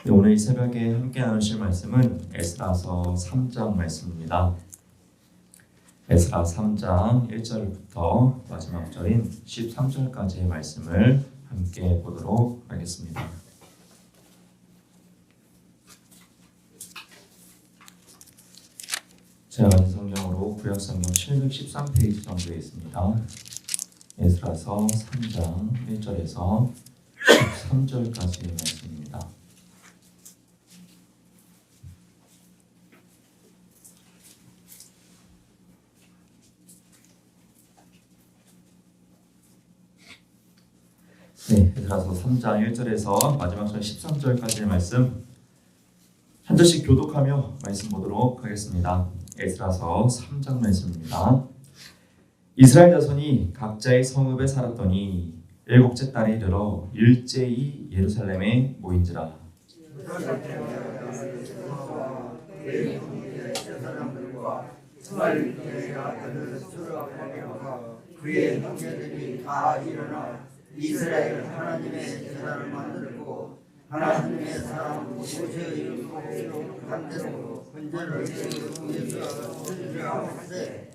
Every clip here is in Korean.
네, 오늘 이 새벽에 함께 나누실 말씀은 에스라서 3장 말씀입니다. 에스라 3장 1절부터 마지막 절인 13절까지의 말씀을 함께 보도록 하겠습니다. 제가 가진 성경으로 구약성경 713페이지 정도에 있습니다. 에스라서 3장 1절에서 13절까지의 말씀입니다. 네, 에스라서 3장 1절에서 마지막 절 13절까지의 말씀 한 절씩 교독하며 말씀 보도록 하겠습니다. 에스라서 3장 말씀입니다. 이스라엘 자손이 각자의 성읍에 살았더니 일곱째 달에 이르러 일제히 예루살렘에 모인지라. 그의 형제들이 다 일어나 이스라엘 하나님의 제사를 만들고 하나님의 사람 모세의 법대로 반대로 번제를 위해서 드리라 하되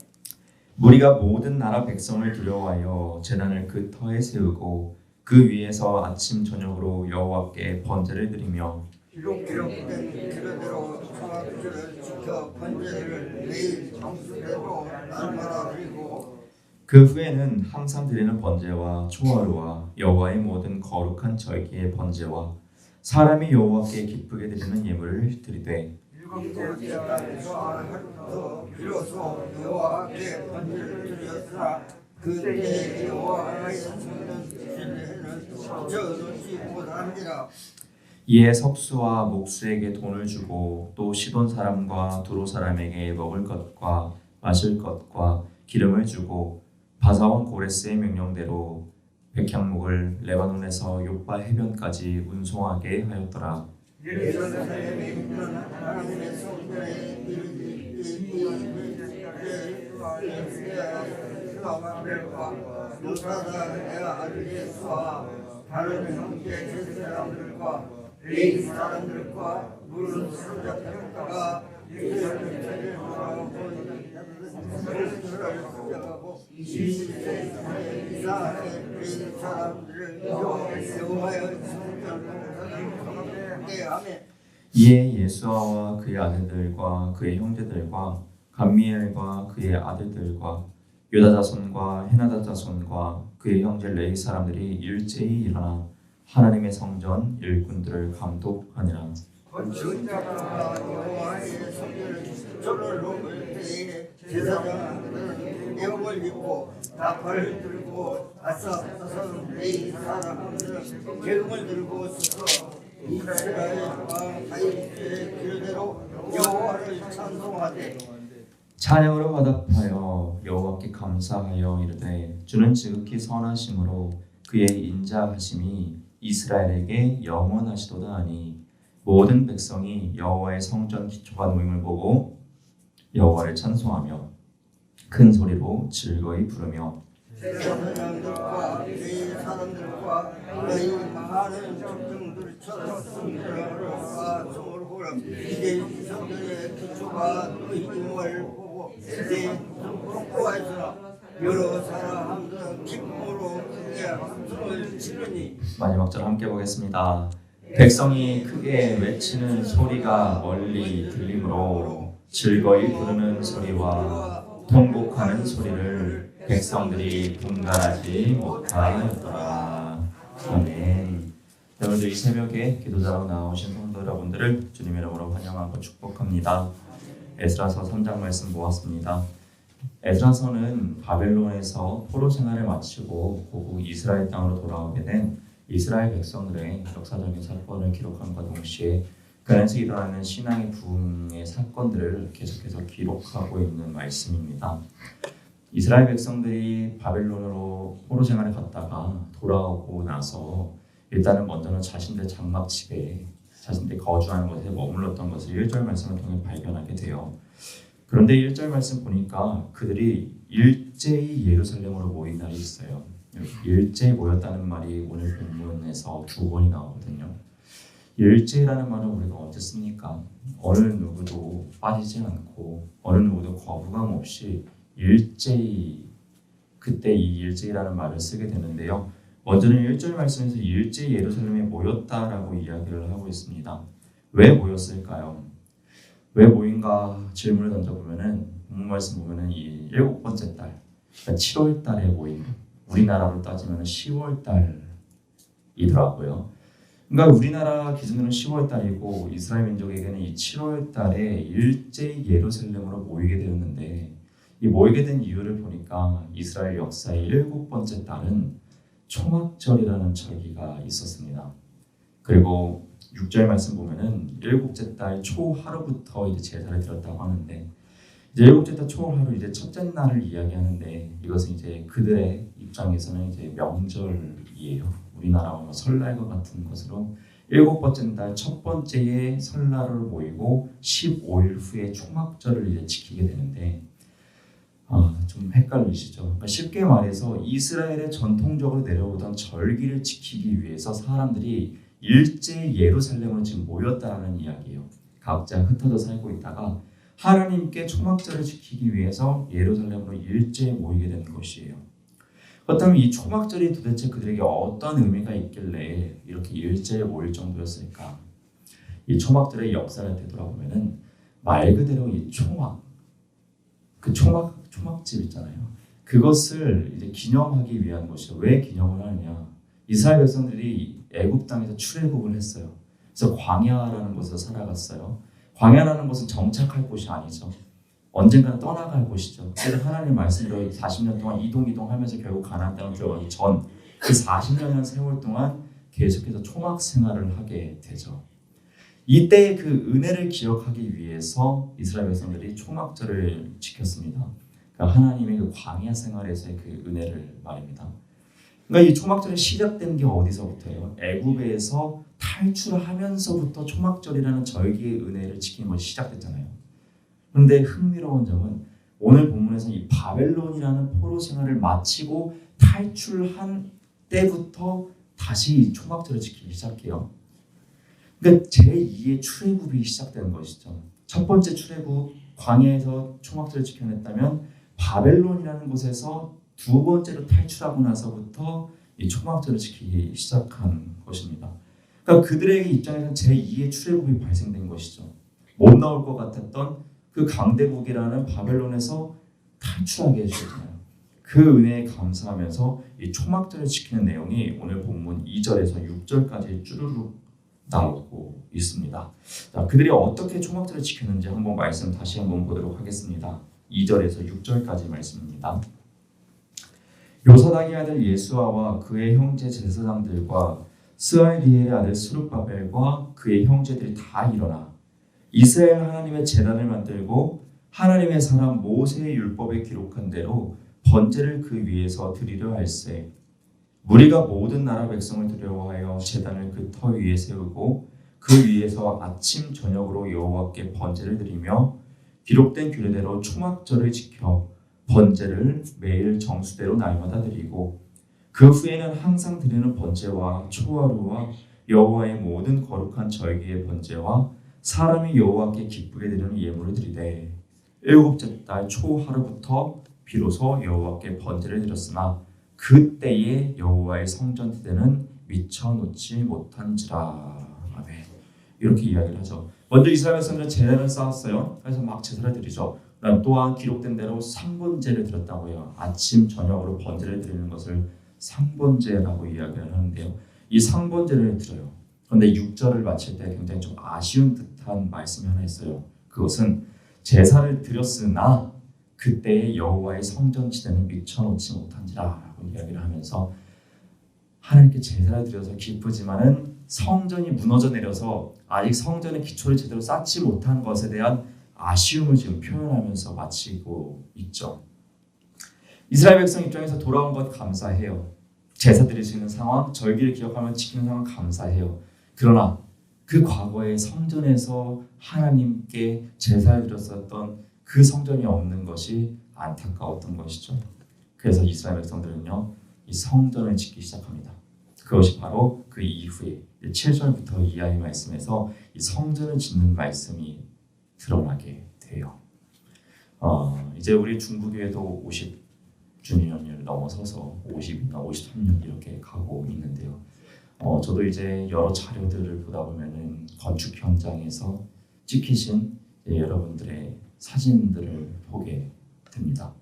무리가 모든 나라 백성을 두려워하여 제단을 그 터에 세우고 그 위에서 아침 저녁으로 여호와께 번제를 드리며 기록된 규례대로 성악절을 지켜 번제를 매일 정수대로 날마다 드리고 그 후에는 항상 드리는 번제와 초하루와 여호와의 모든 거룩한 절기의 번제와 사람이 여호와께 기쁘게 드리는 예물을 드리되 일곱째 달에서 하루부터 비로소 여호와께 번제를 드렸으나 그때 여호와의 성는 제례는 저놓지 못하니라. 이에 석수와 목수에게 돈을 주고 또 시돈 사람과 두로 사람에게 먹을 것과 마실 것과 기름을 주고 바사원 고레스의 명령대로 백향목을 레바논에서 요빠 해변까지 운송하게 하였더라. 예루살렘에 있는 하나님의 성전에 이르기와 노사다의 아들 예수와 다른 형제 제사장들과 레위 사람들과 물은 사로잡혔다가 예루살렘에 돌아오고 이스라엘 사람들을 여호와의 성전에 하며 이에 예수아와 그의 아들들과 그의 형제들과 감미엘과 그의 아들들과 유다 자손과 헤나다 자손과 그의 형제 레위 사람들이 일제히 일어나 하나님의 성전 일꾼들을 감독하니라. 건축자가 여호와의 성전을 저를 놓을 때에 제사장들은 예복을 입고 나팔을 들고 아사선 레위 사람들은 계금을 들고 서서 이스라엘 왕 다윗의 규례대로 여호와를 찬송하되 찬양으로 화답하여 여호와께 감사하여 이르되 주는 지극히 선하심으로 그의 인자하심이 이스라엘에게 영원하시도다 하니 모든 백성이 여호와의 성전 기초가 놓임을 보고 여호와를 찬송하며 큰 소리로 즐거이 부르며 제사장들과 레위 사람들과 너희 많은 백성들처럼 성전을 보라. 이제 이 성전의 기초가 놓임을 보고 내 복구하였으나 여러 사람들은 기쁨으로 크게 함성을 치르니. 마지막 절 함께 보겠습니다. 백성이 크게 외치는 소리가 멀리 들리므로 즐거이 부르는 소리와 통곡하는 소리를 백성들이 분간하지 못하였더라. 아멘. 오늘도 이 새벽에 기도자로 나오신 성도 여러분들을 주님의 이름으로 환영하고 축복합니다. 에스라서 3장 말씀 보았습니다. 에스라서는 바벨론에서 포로 생활을 마치고 고국 이스라엘 땅으로 돌아오게 된 이스라엘 백성들의 역사적인 사건을 기록함과 동시에 그 안에서 일어나는 신앙의 부흥의 사건들을 계속해서 기록하고 있는 말씀입니다. 이스라엘 백성들이 바벨론으로 포로 생활을 갔다가 돌아오고 나서 일단은 먼저는 자신들 장막집에 자신들이 거주하는 곳에 머물렀던 것을 1절 말씀을 통해 발견하게 돼요. 그런데 1절 말씀 보니까 그들이 일제히 예루살렘으로 모인 날이 있어요. 일제히 모였다는 말이 오늘 본문에서 2번이 나오거든요. 일제라는 말을 우리가 언제 씁니까? 어느 누구도 빠지지 않고 어느 누구도 거부감 없이 일제히 그때 이 일제라는 말을 쓰게 되는데요. 먼저는 1절 말씀에서 일제히 예루살렘에 모였다라고 이야기를 하고 있습니다. 왜 모였을까요? 왜 모인가 질문을 던져보면은 본문 말씀 보면은 이 7번째 달, 그러니까 7월 달에 모인, 우리나라로 따지면 10월 달이더라고요. 그러니까 우리나라 기준으로는 10월 달이고 이스라엘 민족에게는 이 7월 달에 일제히 예루살렘으로 모이게 되었는데, 이 모이게 된 이유를 보니까 이스라엘 역사의 7번째 달은 초막절이라는 절기가 있었습니다. 그리고 6절 말씀 보면은 7째 달 초하루부터 이제 제사를 드렸다고 하는데, 이제 7째 달 초하루 이제 첫째 날을 이야기하는데, 이것은 이제 그들의 입장에서는 이제 명절이에요. 우리나라와 설날과 같은 것으로 7번째 달 첫 번째에 설날을 모이고 15일 후에 초막절을 이제 지키게 되는데, 좀 헷갈리시죠? 그러니까 쉽게 말해서 이스라엘의 전통적으로 내려오던 절기를 지키기 위해서 사람들이 일제 예루살렘으로 지금 모였다는 이야기예요. 각자 흩어져 살고 있다가 하나님께 초막절을 지키기 위해서 예루살렘으로 일제에 모이게 되는 것이에요. 그렇다면 이 초막절이 도대체 그들에게 어떤 의미가 있길래 이렇게 일제에 모일 정도였을까? 이 초막절의 역사를 되돌아보면은 말 그대로 이 초막, 그 초막집 있잖아요. 그것을 이제 기념하기 위한 것이죠. 왜 기념을 하느냐? 이스라엘 백성들이 애굽 땅에서 출애굽을 했어요. 그래서 광야라는 곳에서 살아갔어요. 광야라는 곳은 정착할 곳이 아니죠. 언젠가는 떠나갈 곳이죠. 그래서 하나님 말씀대로 40년 동안 이동하면서 결국 가나안 땅을 들어가기 전 그 40년이라는 세월 동안 계속해서 초막 생활을 하게 되죠. 이때의 그 은혜를 기억하기 위해서 이스라엘 백성들이 초막절을 지켰습니다. 그러니까 하나님의 그 광야 생활에서의 그 은혜를 말입니다. 그러니까 이 초막절이 시작된 게 어디서부터예요? 애굽에서 탈출하면서부터 초막절이라는 절기의 은혜를 지키는 것이 시작됐잖아요. 그런데 흥미로운 점은 오늘 본문에서 이 바벨론이라는 포로 생활을 마치고 탈출한 때부터 다시 초막절을 지키기 시작해요. 그러니까 제2의 출애굽이 시작되는 것이죠. 첫 번째 출애굽 광야에서 초막절을 지켜냈다면 바벨론이라는 곳에서 두 번째로 탈출하고 나서부터 이 초막절을 지키기 시작한 것입니다. 그러니까 그들에게 입장에서는 제2의 출애굽이 발생된 것이죠. 못 나올 것 같았던 그 강대국이라는 바벨론에서 탈출하게 해주셨잖아요. 그 은혜에 감사하면서 이 초막절을 지키는 내용이 오늘 본문 2절에서 6절까지 쭈루룩 나오고 있습니다. 자, 그들이 어떻게 초막절을 지켰는지 한번 말씀 다시 한번 보도록 하겠습니다. 2절에서 6절까지 말씀입니다. 요사닥의 아들 예수아와 그의 형제 제사장들과 스알리엘의 아들 스룹바벨과 그의 형제들이 다 일어나 이스라엘 하나님의 제단을 만들고 하나님의 사람 모세의 율법에 기록한 대로 번제를 그 위에서 드리려 할세. 무리가 모든 나라 백성을 두려워하여 제단을 그 터 위에 세우고 그 위에서 아침 저녁으로 여호와께 번제를 드리며 기록된 규례대로 초막절을 지켜 번제를 매일 정수대로 날마다 드리고 그 후에는 항상 드리는 번제와 초하루와 여호와의 모든 거룩한 절기의 번제와 사람이 여호와께 기쁘게 드리는 예물을 드리되 7째 달 초하루부터 비로소 여호와께 번제를 드렸으나 그때에 여호와의 성전 기대는 미쳐놓지 못한지라. 아멘. 이렇게 이야기를 하죠. 먼저 이스라엘 백성들은 제단을 쌓았어요. 그래서 막 제사를 드리죠. 또한 기록된 대로 상번제를 드렸다고 해요. 아침 저녁으로 번제를 드리는 것을 상번제라고 이야기를 하는데요. 이 상번제를 드려요. 그런데 6절을 마칠 때 굉장히 좀 아쉬운 듯한 말씀이 하나 있어요. 그것은 제사를 드렸으나 그때의 여호와의 성전 지대는 미쳐놓지 못한지라라고 이야기를 하면서 하나님께 제사를 드려서 기쁘지만은 성전이 무너져 내려서 아직 성전의 기초를 제대로 쌓지 못한 것에 대한 아쉬움을 지금 표현하면서 마치고 있죠. 이스라엘 백성 입장에서 돌아온 것 감사해요. 제사 드릴 수 있는 상황, 절기를 기억하며 지키는 상황 감사해요. 그러나 그 과거의 성전에서 하나님께 제사를 드렸었던 그 성전이 없는 것이 안타까웠던 것이죠. 그래서 이스라엘 백성들은요, 이 성전을 짓기 시작합니다. 그것이 바로 그 이후에 7절부터 이하의 말씀에서 이 성전을 짓는 말씀이 드러나게 돼요. 이제 우리 중부교회도 50주년을 넘어서서 50이나 53년 이렇게 가고 있는데요. 저도 이제 여러 자료들을 보다 보면은 건축 현장에서 찍히신 여러분들의 사진들을 보게 됩니다.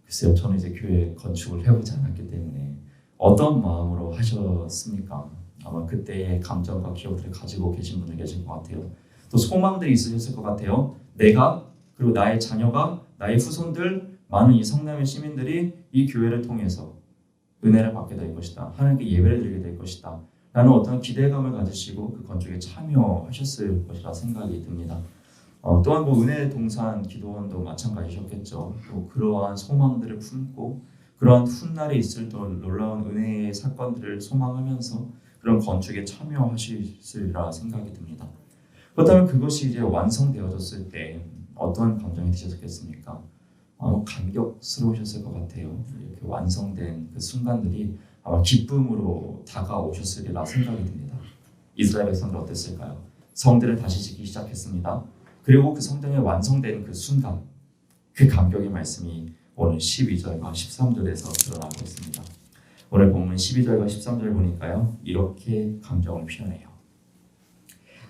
글쎄요, 저는 이제 교회 건축을 해보지 않았기 때문에 어떤 마음으로 하셨습니까? 아마 그때의 감정과 기억들을 가지고 계신 분들 계실 것 같아요. 또 소망들이 있으셨을 것 같아요. 내가 그리고 나의 자녀가 나의 후손들 많은 이 성남의 시민들이 이 교회를 통해서 은혜를 받게 될 것이다. 하나님께 예배를 드리게 될 것이다. 라는 어떤 기대감을 가지시고 그 건축에 참여하셨을 것이라 생각이 듭니다. 또한 은혜 동산 기도원도 마찬가지셨겠죠. 또 그러한 소망들을 품고 그러한 훗날에 있을 또 놀라운 은혜의 사건들을 소망하면서 그런 건축에 참여하시리라 생각이 듭니다. 그렇다면 그것이 이제 완성되어졌을 때 어떤 감정이 드셨겠습니까? 감격스러우셨을 것 같아요. 이렇게 완성된 그 순간들이 아마 기쁨으로 다가오셨으리라 생각이 듭니다. 이스라엘 백성들 어땠을까요? 성전을 다시 짓기 시작했습니다. 그리고 그 성전이 완성된 그 순간 그 감격의 말씀이 오늘 12절과 13절에서 드러나고 있습니다. 오늘 본문 12절과 13절 보니까요, 이렇게 감정을 표현해요.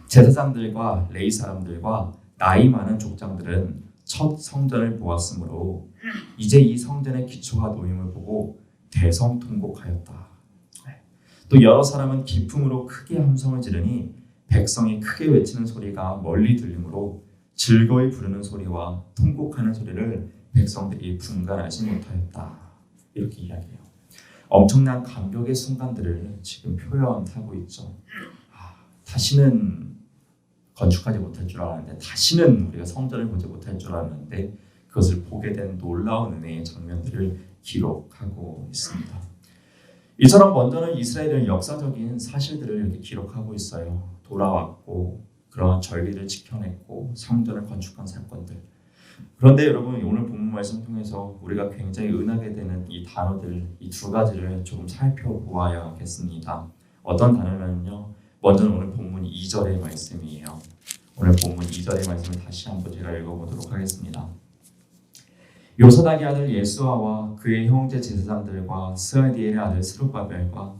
제사장들과 레위 사람들과 나이 많은 족장들은 첫 성전을 보았으므로 이제 이 성전의 기초가 놓임을 보고 대성통곡하였다. 또 여러 사람은 기쁨으로 크게 함성을 지르니 백성이 크게 외치는 소리가 멀리 들리므로 즐거이 부르는 소리와 통곡하는 소리를 백성들이 분간하지 못하였다. 이렇게 이야기해요. 엄청난 감격의 순간들을 지금 표현하고 있죠. 다시는 건축하지 못할 줄 알았는데, 다시는 우리가 성전을 보지 못할 줄 알았는데 그것을 보게 된 놀라운 은혜의 장면들을 기록하고 있습니다. 이처럼 먼저는 이스라엘은 역사적인 사실들을 이렇게 기록하고 있어요. 돌아왔고 그러한 절기를 지켜냈고 성전을 건축한 사건들. 그런데 여러분, 오늘 본문 말씀 통해서 우리가 굉장히 은하게 되는 이 단어들, 이 두 가지를 조금 살펴보아야겠습니다. 어떤 단어냐면요, 먼저는 오늘 본문 2절의 말씀이에요. 오늘 본문 2절의 말씀을 다시 한번 제가 읽어보도록 하겠습니다. 요사닥의 아들 예수아와 그의 형제 제사장들과 스알디엘의 아들 스룹바벨과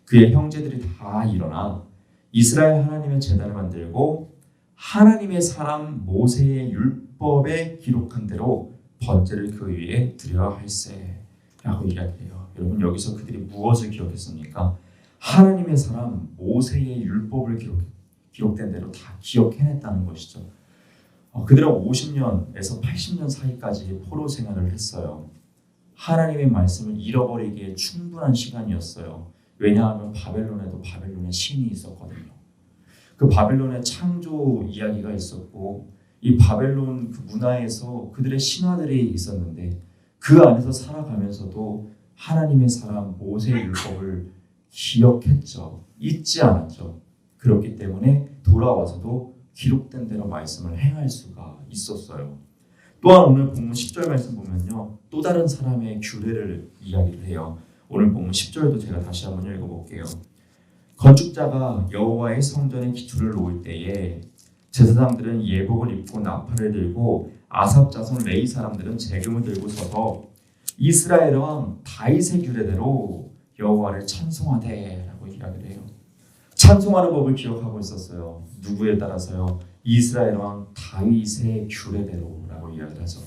그의 형제들이 다 일어나 이스라엘 하나님의 제단을 만들고 하나님의 사람 모세의 율법에 기록한 대로 번제를 그 위에 드려야 할세 라고 이야기해요. 여러분, 여기서 그들이 무엇을 기억했습니까? 하나님의 사람 모세의 율법을 기록된 대로 다 기억해냈다는 것이죠. 그들은 50년에서 80년 사이까지 포로 생활을 했어요. 하나님의 말씀을 잃어버리기에 충분한 시간이었어요. 왜냐하면 바벨론에도 바벨론의 신이 있었거든요. 그 바벨론의 창조 이야기가 있었고 이 바벨론 그 문화에서 그들의 신화들이 있었는데 그 안에서 살아가면서도 하나님의 사람 모세의 율법을 기억했죠. 잊지 않았죠. 그렇기 때문에 돌아와서도 기록된 대로 말씀을 행할 수가 있었어요. 또한 오늘 본문 10절 말씀 보면요, 또 다른 사람의 규례를 이야기를 해요. 오늘 본문 10절도 제가 다시 한번 읽어볼게요. 건축자가 여호와의 성전의 기초를 놓을 때에 제사장들은 예복을 입고 나팔을 들고 아삽 자손 레위 사람들은 재금을 들고 서서 이스라엘 왕 다윗의 규례대로 여호와를 찬송하되라고 이야기를 해요. 찬송하는 법을 기억하고 있었어요. 누구에 따라서요? 이스라엘 왕 다윗의 규례대로라고 이야기를 하죠.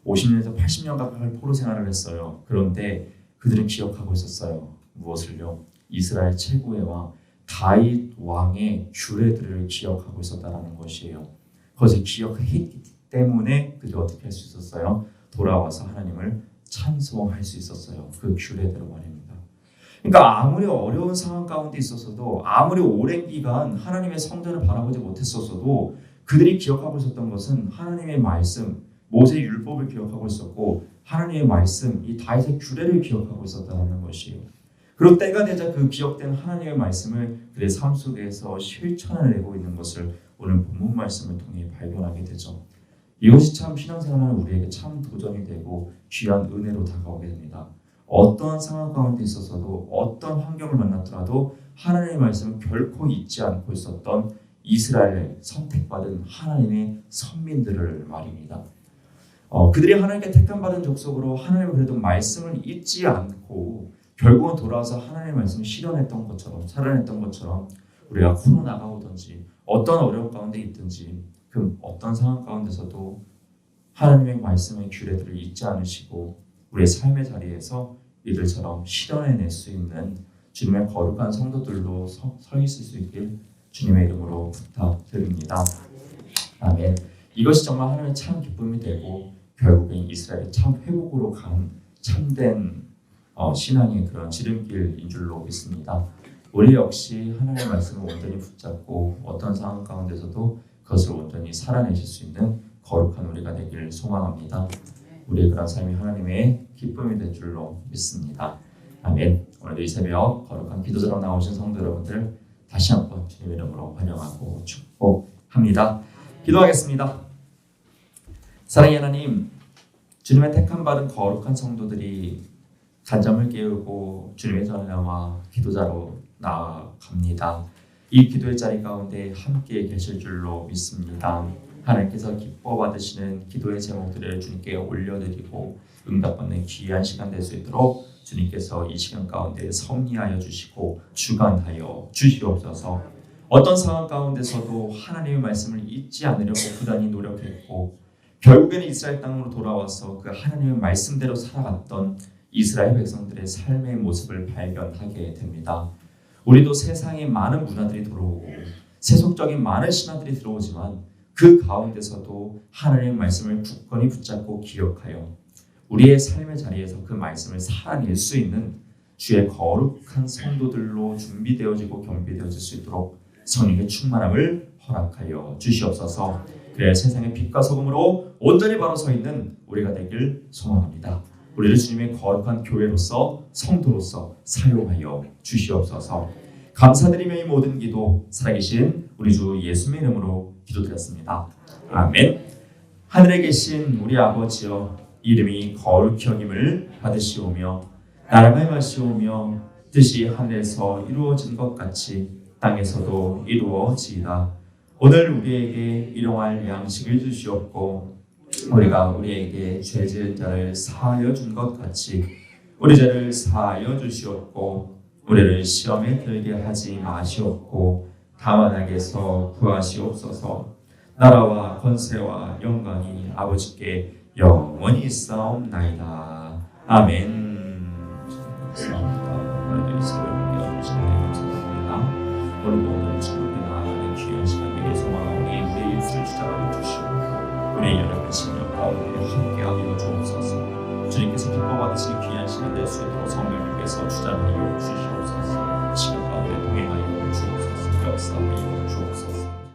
50년에서 80년 가까이 포로 생활을 했어요. 그런데 그들은 기억하고 있었어요. 무엇을요? 이스라엘 최고의 왕 다윗 왕의 규례들을 기억하고 있었다라는 것이에요. 그것을 기억했기 때문에 그들이 어떻게 할 수 있었어요? 돌아와서 하나님을 찬송할 수 있었어요. 그 규례대로 말입니다. 그러니까 아무리 어려운 상황 가운데 있었어도, 아무리 오랜 기간 하나님의 성전을 바라보지 못했었어도 그들이 기억하고 있었던 것은 하나님의 말씀, 모세의 율법을 기억하고 있었고 하나님의 말씀, 이 다윗의 규례를 기억하고 있었다는 것이에요. 그리고 때가 되자 그 기억된 하나님의 말씀을 그들의 삶 속에서 실천을 내고 있는 것을 오늘 본문 말씀을 통해 발견하게 되죠. 이것이 참 신앙생활하는 우리에게 참 도전이 되고 귀한 은혜로 다가오게 됩니다. 어떠한 상황 가운데 있어서도 어떤 환경을 만났더라도 하나님의 말씀을 결코 잊지 않고 있었던 이스라엘 선택받은 하나님의 선민들을 말입니다. 그들이 하나님께 택함받은 족속으로 하나님의 그래도 말씀을 잊지 않고 결국은 돌아와서 하나님의 말씀을 실현했던 것처럼 살아냈던 것처럼 우리가 코로나가 오든지 어떤 어려움 가운데 있든지 그 어떤 상황 가운데서도 하나님의 말씀의 규례들을 잊지 않으시고 우리의 삶의 자리에서 이들처럼 실현해낼 수 있는 주님의 거룩한 성도들로 서 있을 수 있길 주님의 이름으로 부탁드립니다. 아멘. 이것이 정말 하나님의 참 기쁨이 되고 결국엔 이스라엘의 참 회복으로 간 참된 신앙의 그런 지름길인 줄로 믿습니다. 우리 역시 하나님의 말씀을 온전히 붙잡고 어떤 상황 가운데서도 그것을 온전히 살아내실 수 있는 거룩한 우리가 되길 소망합니다. 우리의 그런 삶이 하나님의 기쁨이 될 줄로 믿습니다. 아멘. 오늘도 이 새벽 거룩한 기도자로 나오신 성도 여러분들 다시 한번 주님의 이름으로 환영하고 축복합니다. 기도하겠습니다. 사랑의 하나님, 주님의 택함받은 거룩한 성도들이 간점을 깨우고 주님의 전에 나와 기도자로 나아갑니다. 이 기도의 자리 가운데 함께 계실 줄로 믿습니다. 하나님께서 기뻐 받으시는 기도의 제목들을 주님께 올려드리고 응답받는 귀한 시간 될 수 있도록 주님께서 이 시간 가운데 섭리하여 주시고 주관하여 주시옵소서. 어떤 상황 가운데서도 하나님의 말씀을 잊지 않으려고 부단히 노력했고 결국에는 이스라엘 땅으로 돌아와서 그 하나님의 말씀대로 살아갔던 이스라엘 백성들의 삶의 모습을 발견하게 됩니다. 우리도 세상에 많은 문화들이 들어오고 세속적인 많은 신화들이 들어오지만 그 가운데서도 하나님의 말씀을 굳건히 붙잡고 기억하여 우리의 삶의 자리에서 그 말씀을 살아낼 수 있는 주의 거룩한 성도들로 준비되어지고 경비되어질 수 있도록 성령의 충만함을 허락하여 주시옵소서. 그래야 세상의 빛과 소금으로 온전히 바로 서 있는 우리가 되길 소망합니다. 우리를 주님의 거룩한 교회로서 성도로서 사용하여 주시옵소서. 감사드리며 이 모든 기도 살아계신 우리 주 예수님의 이름으로 기도드렸습니다. 아멘. 하늘에 계신 우리 아버지여, 이름이 거룩히 여김을 받으시오며 나라가 임하시오며 뜻이 하늘에서 이루어진 것 같이 땅에서도 이루어지이다. 오늘 우리에게 일용할 양식을 주시옵고 우리가 우리에게 죄 지은 자를 사하여 준 것 같이 우리 죄를 사하여 주시옵고 우리를 시험에 들게 하지 마시옵고 다만 악에서 구하시옵소서. 나라와 권세와 영광이 아버지께 영원히 있사옵나이다. 아멘. 감사합니다. 오늘도 이 새벽에 깨어주신 데 감사합니다. 오늘도 오늘 주님께 나아가는 귀한 시간 되길 소망하오니 우리의 입술 주장하여 주시고 우리의 연약한 심령 가운데 함께하여 주옵소서. 주님께서 기뻐 받으실 귀한 시간 될 수 있도록 성령님께서 주장하여 주시옵소서.